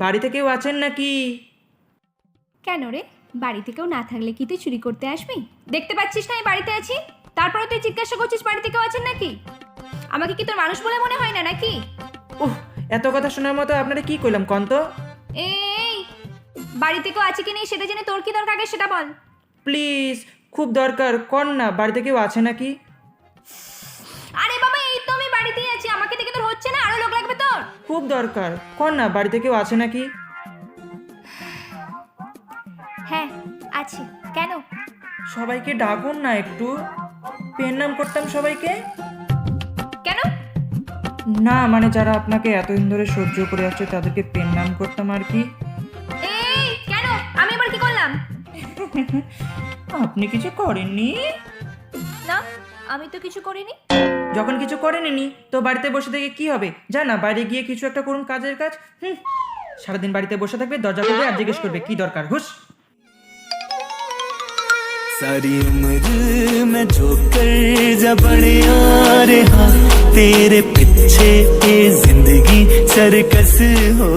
বাড়িতে কেউ আছেন নাকি? কেন রে, বাড়িতে কেউ না থাকলে কি তুই চুরি করতে আসবি? দেখতে পাচ্ছিস না আমি বাড়িতে আছি, তারপরে তুই জিজ্ঞাসা করছিস বাড়িতে কেউ আছেন নাকি? আমাকে কি তোর মানুষ বলে মনে হয় না নাকি? ওহ, এত কথা শোনার মতো আপনারা কি কইলাম কন্ত? এই বাড়িতে কেউ আছে কি নেই সেটা জেনে তোর কি দরকার আগে সেটা বল। প্লিজ, খুব দরকার, কর না, বাড়িতে কেউ আছে নাকি? আরে বাবা, এই তো আমি বাড়িতেই আছি, আমাকে দেখে তোর হচ্ছে না? আরো লোক লাগবে তোর? খুব দরকার, কর না, বাড়িতে কেউ আছে নাকি? হ্যাঁ আছে। কেন? সবাইকে ডাকুন না একটু, পেন নাম করতাম সবাইকে। কেন? না মানে যারা আপনাকে এতদিন ধরে সহ্য করে আসছে তাদেরকে পেন নাম করতাম আর কি। এই কেন, আমি এবার কি করলাম? আপনি কিছু করেননি? না, আমি তো কিছু করিনি। যখন কিছু করেননি তো বাড়িতে বসে থেকে কি হবে? যা না, বাইরে গিয়ে কিছু একটা করুন, কাজের কাজ। সারাদিন বাড়িতে বসে থাকবে, দরজা খুলবে আর জিজ্ঞেস করবে কি দরকার, হুস। सारी उम्र मैं जो कर जा बड़े रहा तेरे पीछे ये जिंदगी सर्कस हो।